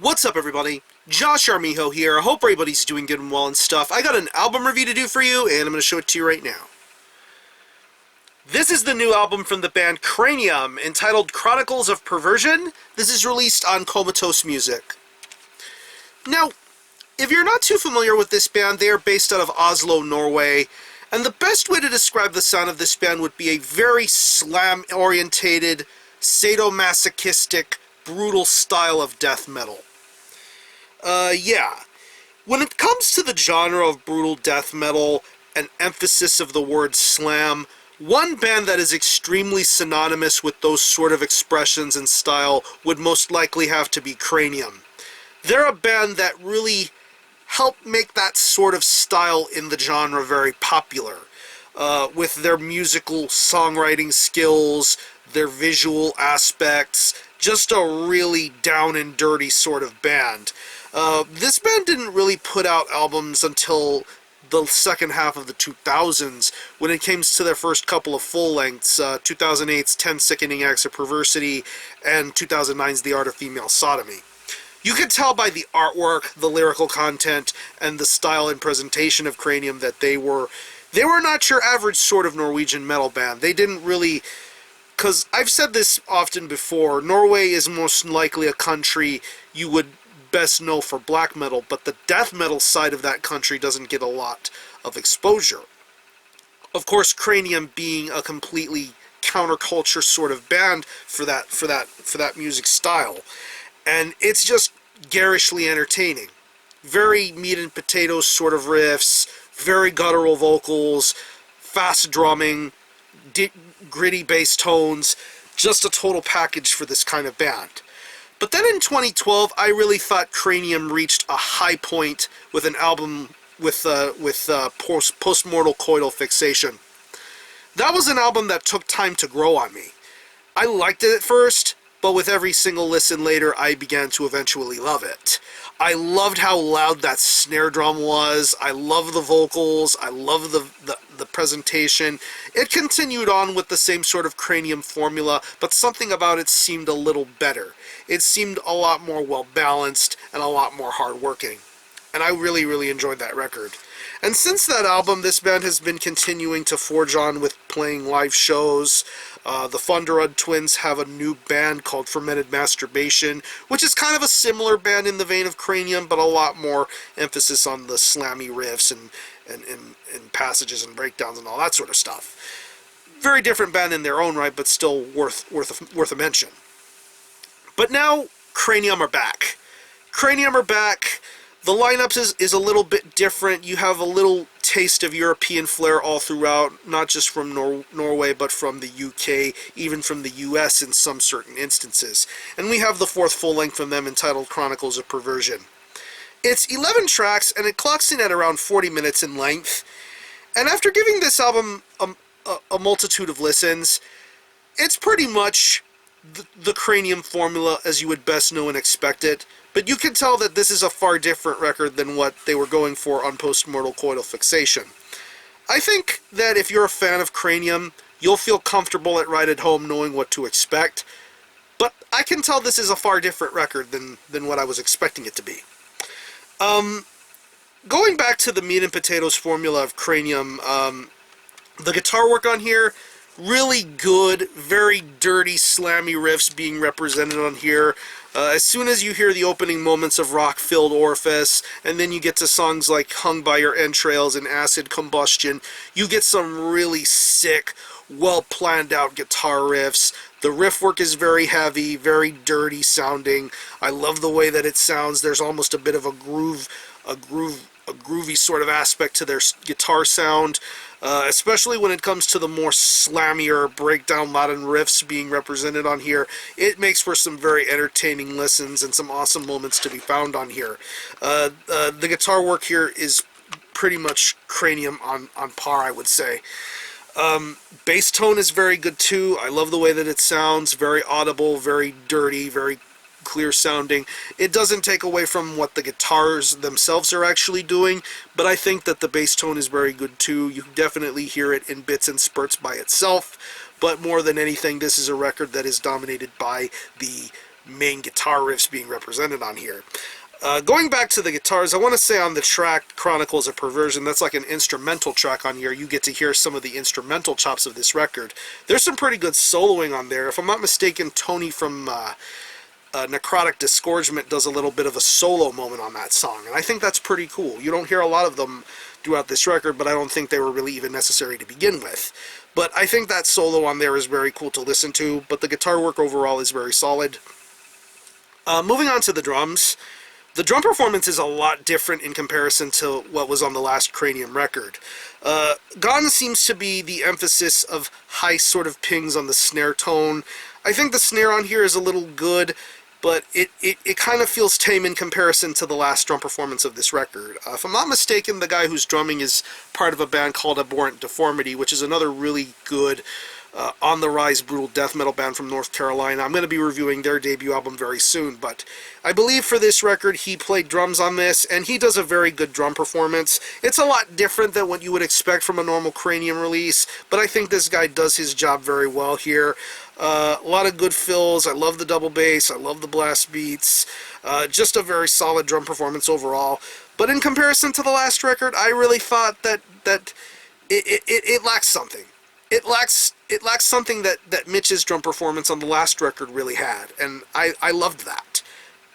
What's up, everybody? Josh Armijo here. I hope everybody's doing good and well and stuff. I got an album review to do for you, and I'm going to show it to you right now. This is the new album from the band Kraanium, entitled Chronicles of Perversion. This is released on Comatose Music. Now, if you're not too familiar with this band, they are based out of Oslo, Norway, and the best way to describe the sound of this band would be a very slam-orientated, sadomasochistic, brutal style of death metal. Yeah. When it comes to the genre of brutal death metal, an emphasis of the word slam, one band that is extremely synonymous with those sort of expressions and style would most likely have to be Kraanium. They're a band that really helped make that sort of style in the genre very popular, with their musical songwriting skills, their visual aspects, just a really down and dirty sort of band. This band didn't really put out albums until the second half of the 2000s, when it came to their first couple of full-lengths, 2008's 10 Sickening Acts of Perversity, and 2009's The Art of Female Sodomy. You could tell by the artwork, the lyrical content, and the style and presentation of Kraanium that they were not your average sort of Norwegian metal band. They didn't really... Because I've said this often before, Norway is most likely a country you would best know for black metal, but the death metal side of that country doesn't get a lot of exposure. Of course, Kraanium being a completely counterculture sort of band for that music style, and it's just garishly entertaining. Very meat and potatoes sort of riffs, very guttural vocals, fast drumming, gritty bass tones, just a total package for this kind of band. But then in 2012, I really thought Kraanium reached a high point with an album with Postmortal Coital Fixation. That was an album that took time to grow on me. I liked it at first, but with every single listen later, I began to eventually love it. I loved how loud that snare drum was. I love the vocals. I love the presentation. It continued on with the same sort of Kraanium formula, but something about it seemed a little better. It seemed a lot more well-balanced and a lot more hard-working. And I really, really enjoyed that record. And since that album, this band has been continuing to forge on with playing live shows. The Thunderud Twins have a new band called Fermented Masturbation, which is kind of a similar band in the vein of Kraanium, but a lot more emphasis on the slammy riffs and passages and breakdowns and all that sort of stuff. Very different band in their own right, but still worth a mention. But now, Kraanium are back. Kraanium are back. The lineup is a little bit different. You have a little taste of European flair all throughout, not just from Norway, but from the UK, even from the US in some certain instances. And we have the fourth full-length from them entitled Chronicles of Perversion. It's 11 tracks, and it clocks in at around 40 minutes in length. And after giving this album a multitude of listens, it's pretty much the Kraanium formula as you would best know and expect it, but you can tell that this is a far different record than what they were going for on Postmortal Coital Fixation. I think that if you're a fan of Kraanium, you'll feel comfortable at home knowing what to expect, but I can tell this is a far different record than what I was expecting it to be. Going back to the meat and potatoes formula of Kraanium, the guitar work on here, really good, very dirty, slammy riffs being represented on here. As soon as you hear the opening moments of Rock-Filled Orifice, and then you get to songs like Hung by Your Entrails and Acid Combustion, you get some really sick, well-planned out guitar riffs. The riff work is very heavy, very dirty sounding. I love the way that it sounds. There's almost a bit of a groovy sort of aspect to their guitar sound. Especially when it comes to the more slammier breakdown Latin riffs being represented on here. It makes for some very entertaining listens and some awesome moments to be found on here. The guitar work here is pretty much Kraanium on par, I would say. Bass tone is very good too. I love the way that it sounds. Very audible, very dirty, very clear sounding. It doesn't take away from what the guitars themselves are actually doing, but I think that the bass tone is very good too. You can definitely hear it in bits and spurts by itself, but more than anything, this is a record that is dominated by the main guitar riffs being represented on here. Going back to the guitars, I want to say on the track Chronicles of Perversion, that's like an instrumental track on here. You get to hear some of the instrumental chops of this record. There's some pretty good soloing on there. If I'm not mistaken, Tony from Necrotic Disgorgement does a little bit of a solo moment on that song, and I think that's pretty cool. You don't hear a lot of them throughout this record, but I don't think they were really even necessary to begin with. But I think that solo on there is very cool to listen to, but the guitar work overall is very solid. Moving on to the drums. The drum performance is a lot different in comparison to what was on the last Kraanium record. Gone seems to be the emphasis of high sort of pings on the snare tone. I think the snare on here is a little good, but it kind of feels tame in comparison to the last drum performance of this record. If I'm not mistaken, the guy who's drumming is part of a band called Abhorrent Deformity, which is another really good on-the-rise brutal death metal band from North Carolina. I'm going to be reviewing their debut album very soon, but I believe for this record he played drums on this, and he does a very good drum performance. It's a lot different than what you would expect from a normal Kraanium release, but I think this guy does his job very well here. A lot of good fills. I love the double bass. I love the blast beats. Just a very solid drum performance overall. But in comparison to the last record, I really thought that it lacks something. It lacks something that Mitch's drum performance on the last record really had, and I loved that.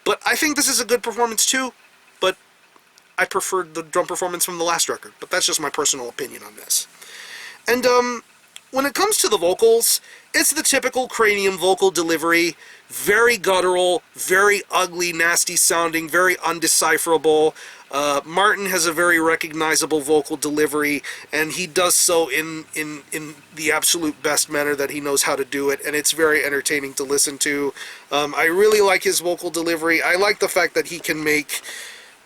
But I think this is a good performance too, but I preferred the drum performance from the last record. But that's just my personal opinion on this. And when it comes to the vocals, it's the typical Kraanium vocal delivery. Very guttural, very ugly, nasty sounding, very undecipherable. Martin has a very recognizable vocal delivery, and he does so in the absolute best manner that he knows how to do it, and it's very entertaining to listen to. I really like his vocal delivery. I like the fact that he can make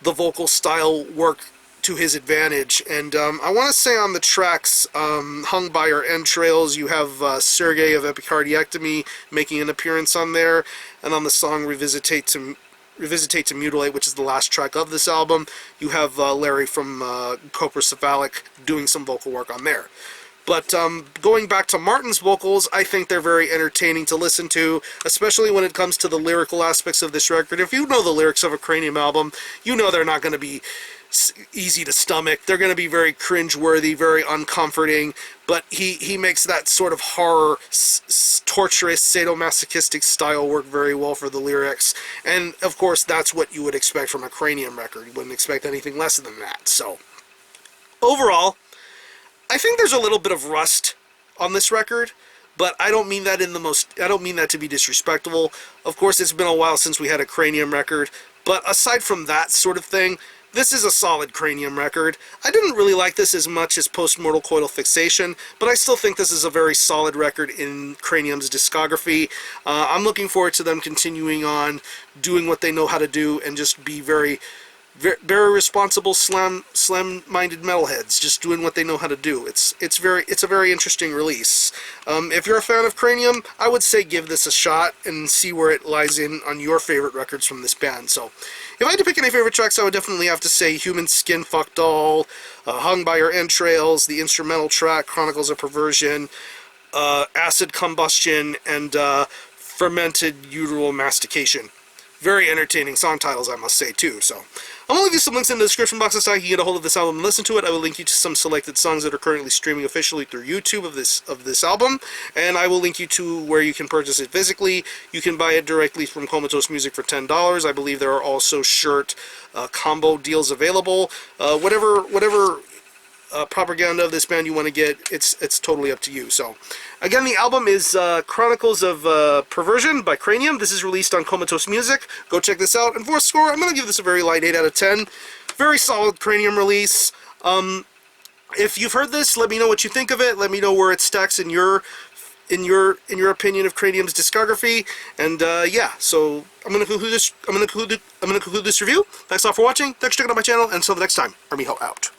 the vocal style work to his advantage, and I want to say on the tracks Hung by Our Entrails, you have Sergei of Epicardiectomy making an appearance on there, and on the song Revisitate to Mutilate, which is the last track of this album, you have Larry from Coprocephalic doing some vocal work on there. But going back to Martin's vocals, I think they're very entertaining to listen to, especially when it comes to the lyrical aspects of this record. If you know the lyrics of a Kraanium album, you know they're not going to be easy to stomach. They're going to be very cringe-worthy, very uncomforting, but he makes that sort of horror, torturous, sadomasochistic style work very well for the lyrics, and of course that's what you would expect from a Kraanium record. You wouldn't expect anything less than that. So overall, I think there's a little bit of rust on this record, but I don't mean that I don't mean that to be disrespectful. Of course, it's been a while since we had a Kraanium record, but aside from that sort of thing, this is a solid Kraanium record. I didn't really like this as much as Postmortal Coital Fixation, but I still think this is a very solid record in Kraanium's discography. I'm looking forward to them continuing on, doing what they know how to do, and just be very responsible, slam-minded metalheads, just doing what they know how to do. It's a very interesting release. If you're a fan of Kraanium, I would say give this a shot and see where it lies in on your favorite records from this band. So, if I had to pick any favorite tracks, I would definitely have to say Human Skin Fuck Doll, Hung by Your Entrails, the instrumental track Chronicles of Perversion, Acid Combustion, and Fermented Uteral Mastication. Very entertaining song titles, I must say, too. So, I'm going to leave you some links in the description box so you can get a hold of this album and listen to it. I will link you to some selected songs that are currently streaming officially through YouTube of this album, and I will link you to where you can purchase it physically. You can buy it directly from Comatose Music for $10. I believe there are also shirt combo deals available. Whatever propaganda of this band you want to get, it's totally up to you. So, again, the album is Chronicles of Perversion by Kraanium. This is released on Comatose Music. Go check this out. And for a score, I'm going to give this a very light 8 out of 10. Very solid Kraanium release. If you've heard this, let me know what you think of it. Let me know where it stacks in your opinion of Kraanium's discography. And yeah, so I'm gonna conclude this review. Thanks a lot for watching. Thanks for checking out my channel. And until the next time, Armijo out.